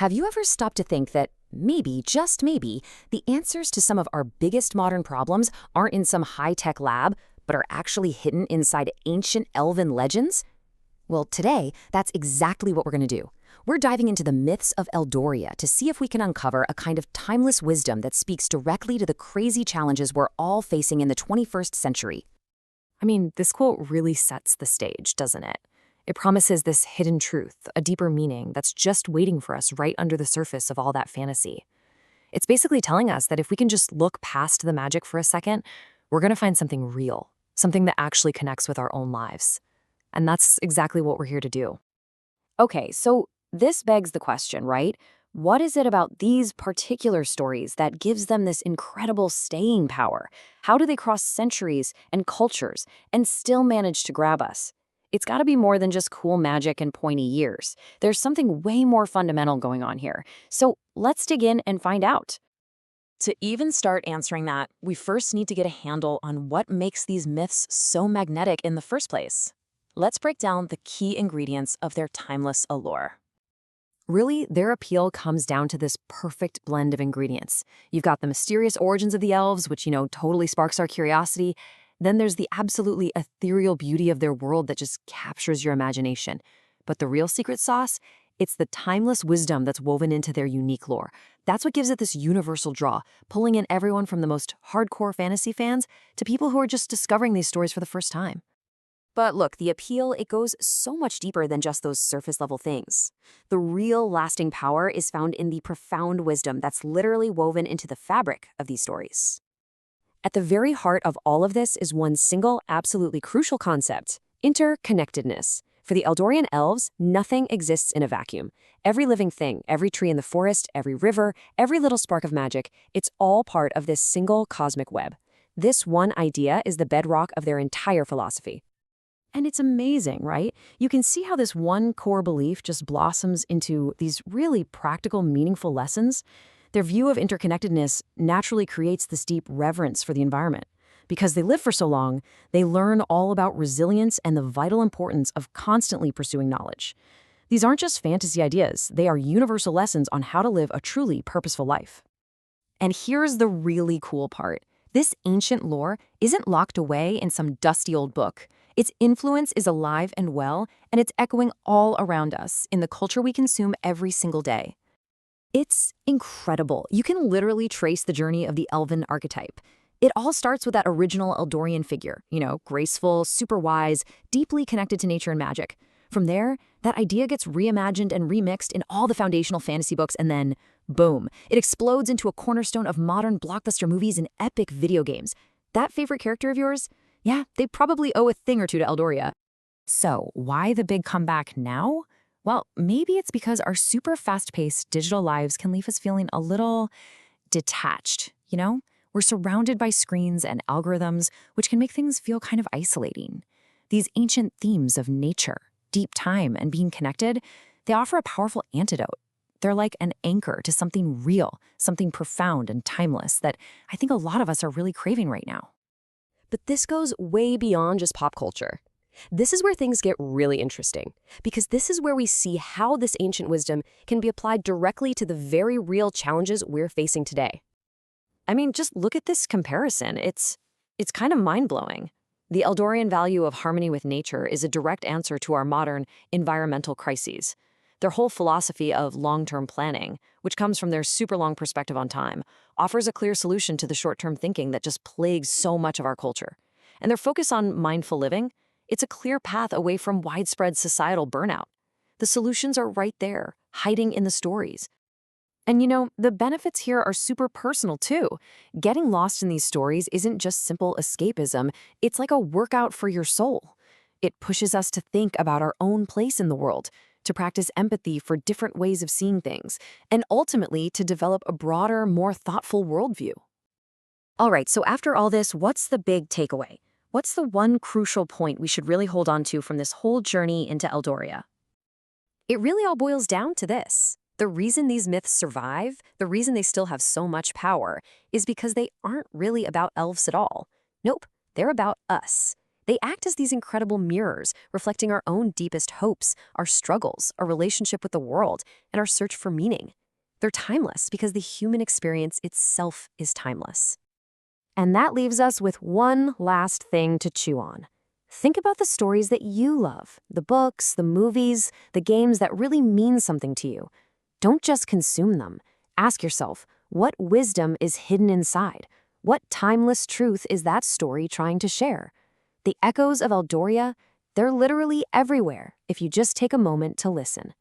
Have you ever stopped to think that maybe, just maybe, the answers to some of our biggest modern problems aren't in some high-tech lab, but are actually hidden inside ancient elven legends? Well, today, that's exactly what we're going to do. We're diving into the myths of Eldoria to see if we can uncover a kind of timeless wisdom that speaks directly to the crazy challenges we're all facing in the 21st century. I mean, this quote really sets the stage, doesn't it? It promises this hidden truth, a deeper meaning that's just waiting for us right under the surface of all that fantasy. It's basically telling us that if we can just look past the magic for a second, we're going to find something real, something that actually connects with our own lives. And that's exactly what we're here to do. Okay, so this begs the question, right? What is it about these particular stories that gives them this incredible staying power? How do they cross centuries and cultures and still manage to grab us? It's got to be more than just cool magic and pointy years. There's something way more fundamental going on here. So let's dig in and find out. To even start answering that, we first need to get a handle on what makes these myths so magnetic in the first place. Let's break down the key ingredients of their timeless allure. Really, their appeal comes down to this perfect blend of ingredients. You've got the mysterious origins of the elves, which, totally sparks our curiosity. Then there's the absolutely ethereal beauty of their world that just captures your imagination. But the real secret sauce? It's the timeless wisdom that's woven into their unique lore. That's what gives it this universal draw, pulling in everyone from the most hardcore fantasy fans to people who are just discovering these stories for the first time. But look, the appeal, it goes so much deeper than just those surface-level things. The real lasting power is found in the profound wisdom that's literally woven into the fabric of these stories. At the very heart of all of this is one single, absolutely crucial concept: interconnectedness. For the Eldorian elves, nothing exists in a vacuum. Every living thing, every tree in the forest, every river, every little spark of magic, it's all part of this single cosmic web. This one idea is the bedrock of their entire philosophy. And it's amazing, right? You can see how this one core belief just blossoms into these really practical, meaningful lessons. Their view of interconnectedness naturally creates this deep reverence for the environment. Because they live for so long, they learn all about resilience and the vital importance of constantly pursuing knowledge. These aren't just fantasy ideas, they are universal lessons on how to live a truly purposeful life. And here's the really cool part. This ancient lore isn't locked away in some dusty old book. Its influence is alive and well, and it's echoing all around us in the culture we consume every single day. It's incredible. You can literally trace the journey of the elven archetype. It all starts with that original Eldorian figure, graceful, super wise, deeply connected to nature and magic. From there, that idea gets reimagined and remixed in all the foundational fantasy books, and then, boom, it explodes into a cornerstone of modern blockbuster movies and epic video games. That favorite character of yours? Yeah, they probably owe a thing or two to Eldoria. So, why the big comeback now? Well, maybe it's because our super fast-paced digital lives can leave us feeling a little detached, We're surrounded by screens and algorithms, which can make things feel kind of isolating. These ancient themes of nature, deep time, and being connected, they offer a powerful antidote. They're like an anchor to something real, something profound and timeless that I think a lot of us are really craving right now. But this goes way beyond just pop culture. This is where things get really interesting, because this is where we see how this ancient wisdom can be applied directly to the very real challenges we're facing today. I mean, just look at this comparison. It's kind of mind-blowing. The Eldorian value of harmony with nature is a direct answer to our modern environmental crises. Their whole philosophy of long-term planning, which comes from their super long perspective on time, offers a clear solution to the short-term thinking that just plagues so much of our culture. And their focus on mindful living, it's a clear path away from widespread societal burnout. The solutions are right there, hiding in the stories. And the benefits here are super personal too. Getting lost in these stories isn't just simple escapism, it's like a workout for your soul. It pushes us to think about our own place in the world, to practice empathy for different ways of seeing things, and ultimately to develop a broader, more thoughtful worldview. All right, so after all this, what's the big takeaway? What's the one crucial point we should really hold on to from this whole journey into Eldoria? It really all boils down to this. The reason these myths survive, the reason they still have so much power, is because they aren't really about elves at all. Nope, they're about us. They act as these incredible mirrors, reflecting our own deepest hopes, our struggles, our relationship with the world, and our search for meaning. They're timeless because the human experience itself is timeless. And that leaves us with one last thing to chew on. Think about the stories that you love, the books, the movies, the games that really mean something to you. Don't just consume them. Ask yourself, what wisdom is hidden inside? What timeless truth is that story trying to share? The echoes of Eldoria, they're literally everywhere if you just take a moment to listen.